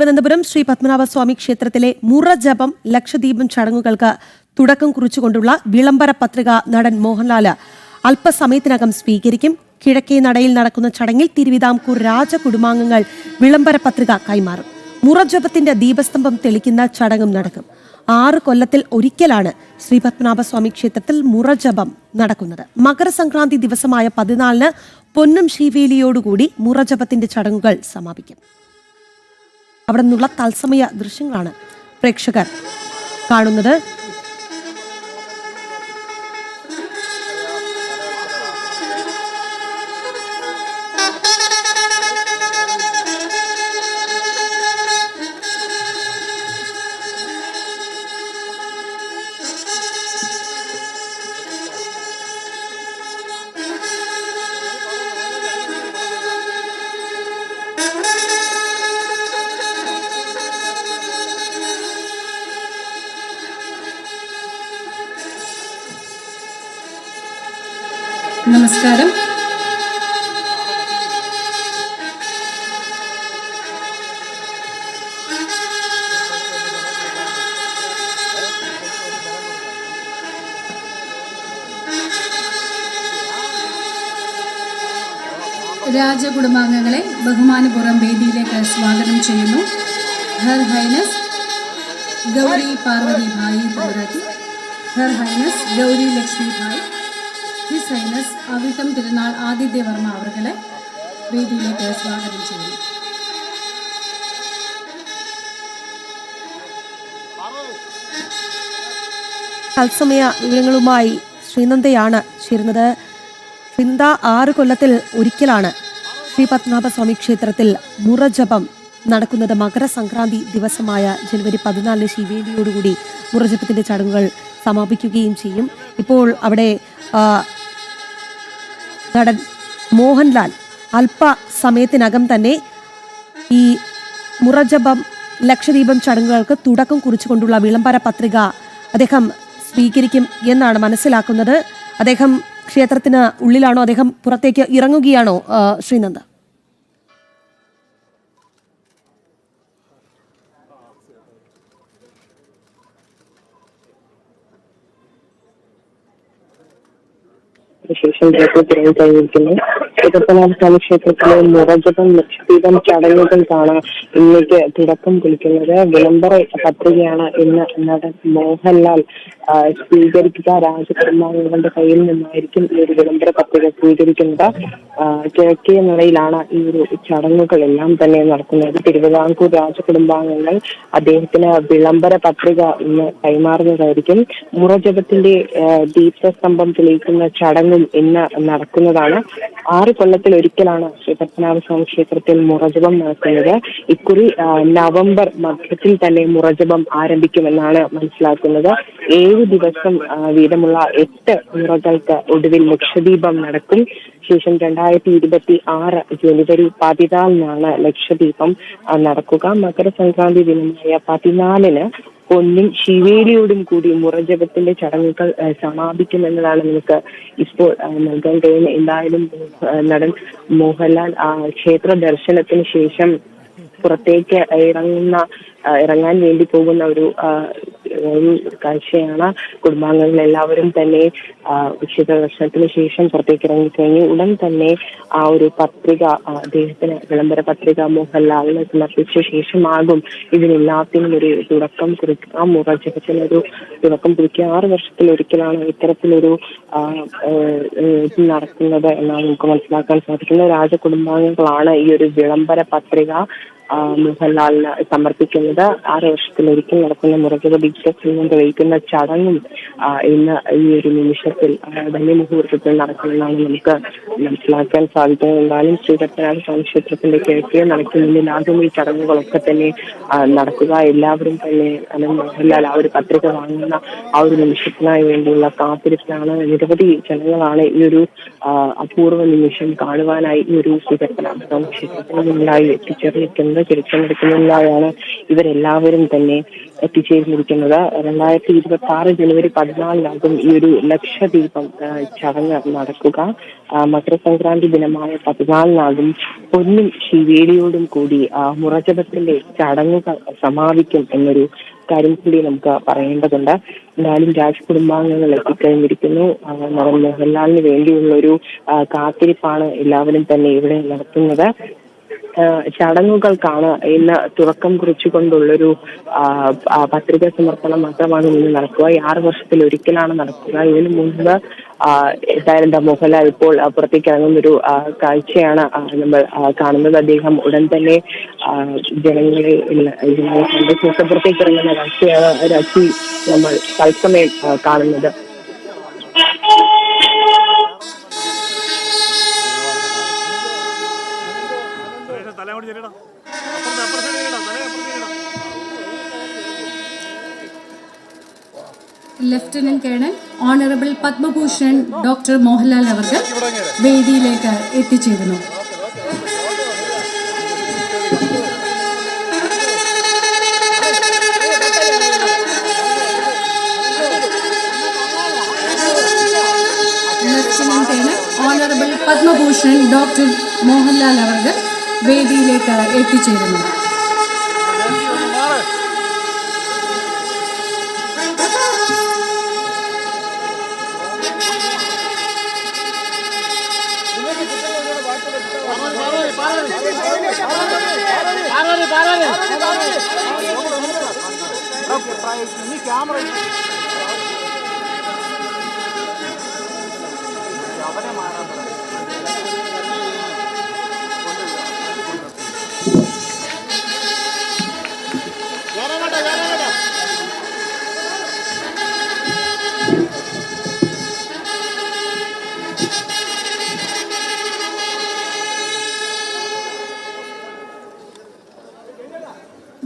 തിരുവനന്തപുരം ശ്രീ പത്മനാഭസ്വാമി ക്ഷേത്രത്തിലെ മുറജപം ലക്ഷദീപം ചടങ്ങുകൾക്ക് തുടക്കം കുറിച്ചുകൊണ്ടുള്ള വിളംബര പത്രിക നടൻ മോഹൻലാല് അല്പസമയത്തിനകം സ്വീകരിക്കും. കിഴക്കേ നടയിൽ നടക്കുന്ന ചടങ്ങിൽ തിരുവിതാംകൂർ രാജകുടുംബാംഗങ്ങൾ വിളംബര പത്രിക കൈമാറും. മുറജപത്തിന്റെ ദീപസ്തംഭം തെളിക്കുന്ന ചടങ്ങും നടക്കും. 6 കൊല്ലത്തിൽ ഒരിക്കലാണ് ശ്രീ പത്മനാഭസ്വാമി ക്ഷേത്രത്തിൽ മുറജപം നടക്കുന്നത്. മകരസംക്രാന്തി ദിവസമായ 14-ന് പൊന്നും ശീവേലിയോടുകൂടി മുറജപത്തിന്റെ ചടങ്ങുകൾ സമാപിക്കും. അവിടെ നിന്നുള്ള തത്സമയ ദൃശ്യങ്ങളാണ് പ്രേക്ഷകർ കാണുന്നത്. നമസ്കാരം. രാജകുടുംബാംഗങ്ങളെ ബഹുമാനപൂർവ്വം വേദിയിലേക്ക് സ്വാഗതം ചെയ്യുന്നു. Her highness Gowri Parvathi Bayi Thampuratti, her highness Gowri Lakshmi Bayi, his highness Avittom Thirunal Aditya Varma അവർകളെ വേദിയിലേക്ക് സ്വാഗതം ചെയ്യുന്നു. തത്സമയ വിവരങ്ങളുമായി ശ്രീനന്ദയാണ് ചേരുന്നത്. ശ്രീനന്ദ, 6 കൊല്ലത്തിൽ ഒരിക്കലാണ് ശ്രീ പത്മനാഭസ്വാമി ക്ഷേത്രത്തിൽ മുറജപം നടക്കുന്നത്. മകരസംക്രാന്തി ദിവസമായ ജനുവരി 14-ന് ശിവേലിയോടുകൂടി മുറജപത്തിന്റെ ചടങ്ങുകൾ സമാപിക്കുകയും ചെയ്യും. ഇപ്പോൾ അവിടെ നടൻ മോഹൻലാൽ അല്പസമയത്തിനകം തന്നെ ഈ മുറജപം ലക്ഷദീപം ചടങ്ങുകൾക്ക് തുടക്കം കുറിച്ചുകൊണ്ടുള്ള വിളംബര പത്രിക അദ്ദേഹം സ്വീകരിക്കും എന്നാണ് മനസ്സിലാക്കുന്നത്. അദ്ദേഹം ക്ഷേത്രത്തിന് ഉള്ളിലാണോ, അദ്ദേഹം പുറത്തേക്ക് ഇറങ്ങുകയാണോ ശ്രീനന്ദ? ശേഷം തിരഞ്ഞു കഴിഞ്ഞിരിക്കുന്നു. പത്മനാഭസ്വാമി ക്ഷേത്രത്തിലെ മുറജപം ലക്ഷദീപം ചടങ്ങുകൾക്കാണ് ഇന്നേക്ക് തുടക്കം കുറിക്കുന്നത്. വിളംബര പത്രികയാണ് ഇന്ന് നടൻ മോഹൻലാൽ സ്വീകരിക്കുക. രാജകുടുംബാംഗങ്ങളുടെ കയ്യിൽ നിന്നായിരിക്കും ഈ ഒരു വിളംബര പത്രിക സ്വീകരിക്കുന്നത്. കിഴക്കേ നടയിലാണ് ഈ ഒരു ചടങ്ങുകളെല്ലാം തന്നെ നടക്കുന്നത്. തിരുവിതാംകൂർ രാജകുടുംബാംഗങ്ങൾ അദ്ദേഹത്തിന് വിളംബര പത്രിക ഇന്ന് കൈമാറുന്നതായിരിക്കും. മുറജപത്തിന്റെ ദീപസ്തംഭം തെളിയിക്കുന്ന ചടങ്ങും ഇന്ന് നടക്കുന്നതാണ്. 6 കൊല്ലത്തിൽ ഒരിക്കലാണ് ശ്രീ പത്മനാഭസ്വാമി ക്ഷേത്രത്തിൽ മുറജപം നടക്കുന്നത്. ഇക്കുറി നവംബർ മധ്യത്തിൽ തന്നെ മുറജപം ആരംഭിക്കുമെന്നാണ് മനസ്സിലാക്കുന്നത്. 7 ദിവസം വീതമുള്ള 8 മുറകൾക്ക് ഒടുവിൽ ലക്ഷദീപം നടക്കും. ശേഷം 2026 ജനുവരി 14-നാണ് ലക്ഷദീപം നടക്കുക. മകരസംക്രാന്തി ദിനമായ 14-ന് പൊന്നും ശിവേലിയോടും കൂടി മുറജപത്തിന്റെ ചടങ്ങുകൾ സമാപിക്കുമെന്നതാണ് നമുക്ക് ഇപ്പോൾ നൽകാൻ കഴിയുന്നത്. എന്തായാലും നടൻ മോഹൻലാൽ ക്ഷേത്ര ദർശനത്തിന് ശേഷം പുറത്തേക്ക് ഇറങ്ങാൻ വേണ്ടി പോകുന്ന ഒരു കാഴ്ചയാണ്. കുടുംബാംഗങ്ങൾ എല്ലാവരും തന്നെ ക്ഷേത്ര ദർശനത്തിന് ശേഷം പുറത്തേക്ക് ഇറങ്ങിക്കഴിഞ്ഞു. ഉടൻ തന്നെ ആ ഒരു പത്രിക അദ്ദേഹത്തിന് വിളംബര പത്രിക മോഹൻലാലിന് സമർപ്പിച്ച ശേഷമാകും ഇതിനെല്ലാത്തിനും ഒരു തുടക്കം കുറിക്കുക. മുറജപത്തിനൊരു തുടക്കം കുറിക്കുക. 6 വർഷത്തിൽ ഒരിക്കലാണ് ഇത്തരത്തിലൊരു ഇത് നടക്കുന്നത് എന്നാണ് നമുക്ക് മനസ്സിലാക്കാൻ സാധിക്കുന്നത്. രാജകുടുംബാംഗങ്ങളാണ് ഈ ഒരു വിളംബര പത്രിക മോഹൻലാലിന് സമർപ്പിക്കുന്നത്. 6 വർഷത്തിലൊരിക്കൽ നടക്കുന്ന മുറജപ ദീപസ്തംഭം തെളിയിക്കുന്ന ചടങ്ങും ഇന്ന് ഈ ഒരു നിമിഷത്തിൽ ധന്യമുഹൂർത്തത്തിൽ നടക്കുമെന്നാണ് നമുക്ക് മനസ്സിലാക്കാൻ സാധിക്കുന്നത്. എന്തായാലും ശ്രീ പത്മനാഭസ്വാമി ക്ഷേത്രത്തിന്റെ കിഴക്കേ നടയ്ക്ക് മുന്നിലാകും ഈ ചടങ്ങുകളൊക്കെ തന്നെ നടക്കുക. എല്ലാവരും തന്നെ മോഹൻലാൽ ആ ഒരു പത്രിക വാങ്ങുന്ന ആ ഒരു നിമിഷത്തിനായി വേണ്ടിയുള്ള കാത്തിരിപ്പിലാണ്. നിരവധി ജനങ്ങളാണ് ഈ ഒരു അപൂർവ നിമിഷം കാണുവാനായി ഈ ഒരു ശ്രീ പത്മനാഭസ്വാമി ക്ഷേത്രത്തിന് മുന്നിലായി എത്തിച്ചേർന്നിരിക്കുന്നത്. തിരിച്ചെടുക്കുന്നതിനായാണ് ഇവരെല്ലാവരും തന്നെ എത്തിച്ചേർന്നിരിക്കുന്നത്. 2026 ജനുവരി 14 ഈ ഒരു ലക്ഷദീപം ചടങ്ങ് നടക്കുക. മകരസംക്രാന്തി ദിനമായ 14 പൊന്നും ശിവേലിയോടും കൂടി മുറജപത്തിന്റെ ചടങ്ങുകൾ സമാപിക്കും എന്നൊരു കാര്യം കൂടി നമുക്ക് പറയേണ്ടതുണ്ട്. എന്തായാലും രാജകുടുംബാംഗങ്ങൾ എത്തിക്കഴിഞ്ഞിരിക്കുന്നു. നടൻ മോഹൻലാലിന് വേണ്ടിയുള്ള ഒരു കാത്തിരിപ്പാണ് എല്ലാവരും തന്നെ ഇവിടെ നടത്തുന്നത്. ചടങ്ങുകൾക്കാണ് ഇന്ന് തുടക്കം കുറിച്ചുകൊണ്ടുള്ളൊരു പത്രിക സമർപ്പണം മാത്രമാണ് ഇന്ന് നടക്കുക. 6 വർഷത്തിൽ ഒരിക്കലാണ് നടക്കുക. ഇതിനു മുൻപ് എന്തായാലും മോഹൻലാൽ ഇപ്പോൾ പുറത്തേക്ക് ഇറങ്ങുന്നൊരു കാഴ്ചയാണ് നമ്മൾ കാണുന്നത്. അദ്ദേഹം ഉടൻ തന്നെ ജനങ്ങളെ കണ്ട് പുറത്തേക്ക് ഇറങ്ങുന്ന കാഴ്ചയാണ് രാജി നമ്മൾ തത്സമയം കാണുന്നത്. Lieutenant colonel honourable Padma Bhushan doctor Mohanlal അവർ വേദിയിലേക്ക് എത്തിച്ചേരുന്നു. Lieutenant colonel honourable Padma Bhushan doctor Mohanlal അവർ വേദിയിലേക്ക് എത്തിച്ചേരുന്നു.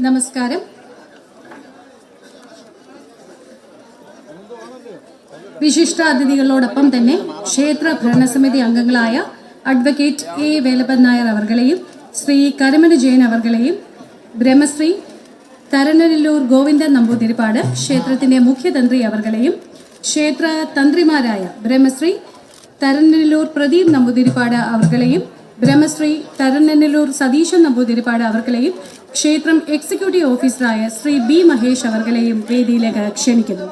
നമസ്കാരം. വിശിഷ്ടാതിഥികളോടൊപ്പം തന്നെ ക്ഷേത്ര ഭരണസമിതി അംഗങ്ങളായ അഡ്വക്കേറ്റ് എ വേലപ്പൻ നായർ അവർകളെയും ശ്രീ കരമന ജയൻ അവർകളെയും ബ്രഹ്മശ്രീ തരനല്ലൂർ ഗോവിന്ദൻ നമ്പൂതിരിപ്പാട് ക്ഷേത്രത്തിന്റെ മുഖ്യതന്ത്രി അവർകളെയും ക്ഷേത്ര തന്ത്രിമാരായ ബ്രഹ്മശ്രീ തരനല്ലൂർ പ്രദീപ് നമ്പൂതിരിപ്പാട് അവർകളെയും ബ്രഹ്മശ്രീ തരനല്ലൂർ സതീശൻ നമ്പൂതിരിപ്പാട് അവർകളെയും ക്ഷേത്രം എക്സിക്യൂട്ടീവ് ഓഫീസറായ ശ്രീ ബി മഹേഷ് അവർകളെയും വേദിയിലേക്ക് ക്ഷണിക്കുന്നു.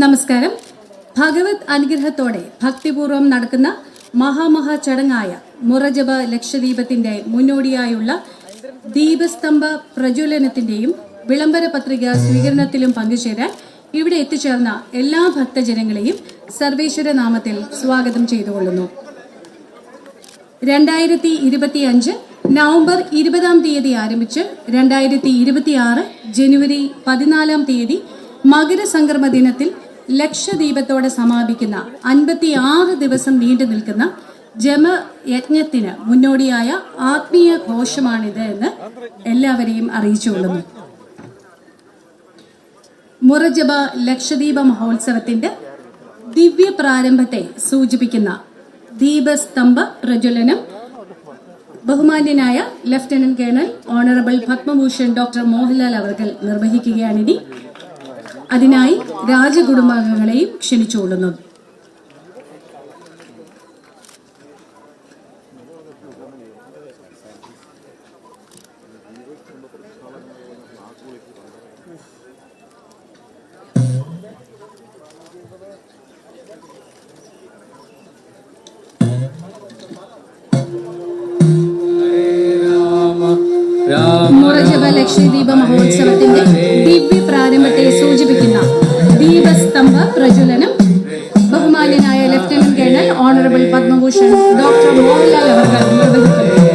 നമസ്കാരം. ഭഗവത് അനുഗ്രഹത്തോടെ ഭക്തിപൂർവം നടക്കുന്ന മഹാമഹാ ചടങ്ങായ മുറജപ ലക്ഷദീപത്തിന്റെ മുന്നോടിയായുള്ള ദീപസ്തംഭ പ്രജ്വലനത്തിന്റെയും വിളംബര പത്രിക സ്വീകരണത്തിലും പങ്കുചേരാൻ ഇവിടെ എത്തിച്ചേർന്ന എല്ലാ ഭക്തജനങ്ങളെയും സർവേശ്വര നാമത്തിൽ സ്വാഗതം ചെയ്തുകൊള്ളുന്നു. 2025 നവംബർ 20 ആരംഭിച്ച് 2026 ജനുവരി 14 മകരസംക്രമ ദിനത്തിൽ ലക്ഷദീപത്തോടെ സമാപിക്കുന്ന 56 ദിവസം നീണ്ടു നിൽക്കുന്ന ജപയജ്ഞത്തിന് മുന്നോടിയായ ആത്മീയ ഘോഷമാണിത് എന്ന് എല്ലാവരെയും അറിയിച്ചുകൊള്ളുന്നു. മുറജപ ലക്ഷദീപ മഹോത്സവത്തിന്റെ ദിവ്യ പ്രാരംഭത്തെ സൂചിപ്പിക്കുന്ന ദീപസ്തംഭ പ്രജ്വലനം ബഹുമാന്യനായ lieutenant colonel honourable Padma Bhushan doctor Mohanlal അവർ നിർവഹിക്കുകയാണിനി. അതിനായി രാജകുടുംബാംഗങ്ങളെയും ക്ഷണിച്ചുകൊള്ളുന്നു. മുറജപ ലക്ഷദീപ മഹോത്സവത്തിന്റെ ദിവ്യ പ്രാരംഭത്തെ സൂചിപ്പിക്കുന്ന ദീപസ്തംഭ പ്രജ്വലനം ബഹുമാന്യനായ lieutenant colonel honourable Padma Bhushan doctor Mohanlal അവർ നിർവഹിക്കുന്നു.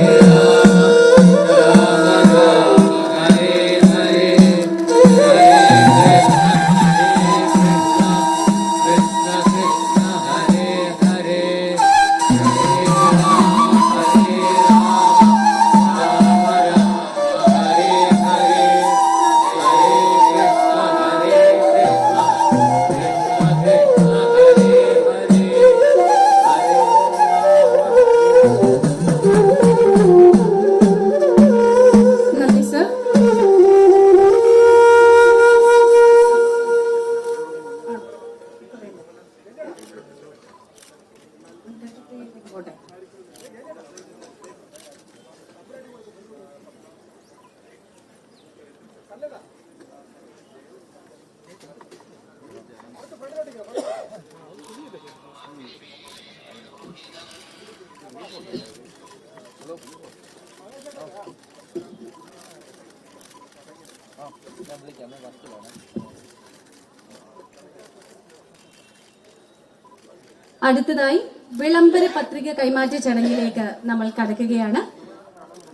അടുത്തതായി വിളംബര പത്രിക കൈമാറ്റ ചടങ്ങിലേക്ക് നമ്മൾ കടക്കുകയാണ്.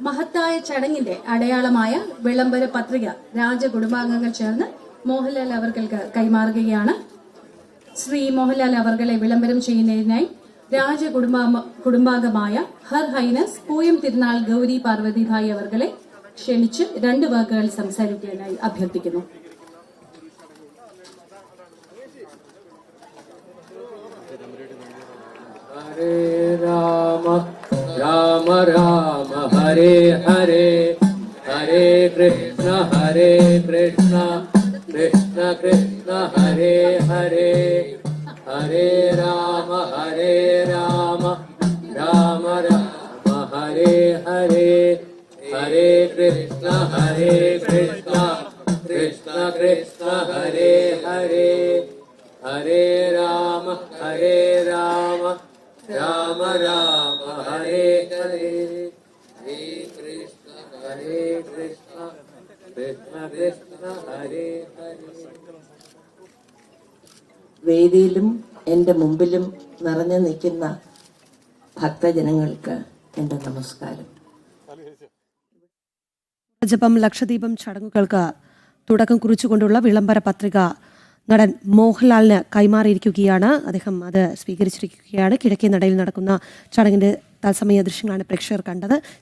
മഹത്തായ ചടങ്ങിന്റെ അടയാളമായ വിളംബര പത്രിക രാജകുടുംബാംഗങ്ങൾ ചേർന്ന് മോഹൻലാൽ അവർക്ക് കൈമാറുകയാണ്. ശ്രീ മോഹൻലാൽ അവർകളെ വിളംബരം ചെയ്യുന്നതിനായി കുടുംബാംഗമായ ഹർ ഹൈനസ് പൂയം തിരുനാൾ ഗൗരി പാർവതിഭായി അവർകളെ ക്ഷണിച്ച് 2 വാക്കുകൾ സംസാരിക്കാനായി അഭ്യർത്ഥിക്കുന്നു. ഹരേ രാമ രാമ രാമ ഹരേ ഹരേ ഹരേ കൃഷ്ണ കൃഷ്ണ കൃഷ്ണ ഹരേ ഹരേ ഹരേ രാമ രാമ രാമ ഹരേ ഹരേ ഹരേ കൃഷ്ണ കൃഷ്ണ കൃഷ്ണ ഹരേ ഹരേ ഹരേ രാമ രാമ രാമ രാമ ഹരേ ഹരേ ഹരേ കൃഷ്ണ കൃഷ്ണ കൃഷ്ണ ഹരേ ഹരേ. വേദിയിലും എൻ്റെ മുമ്പിലും നിറഞ്ഞു നിൽക്കുന്ന ഭക്തജനങ്ങൾക്ക് എൻ്റെ നമസ്കാരം. ജപം ലക്ഷദ്വീപം ചടങ്ങുകൾക്ക് തുടക്കം കുറിച്ചുകൊണ്ടുള്ള വിളംബര പത്രിക നടൻ മോഹൻലാലിന് കൈമാറിയിരിക്കുകയാണ്. അദ്ദേഹം അത് സ്വീകരിച്ചിരിക്കുകയാണ്. കിഴക്കേ നടയിൽ നടക്കുന്ന ചടങ്ങിന്റെ തത്സമയ ദൃശ്യങ്ങളാണ് പ്രേക്ഷകർ കണ്ടത്.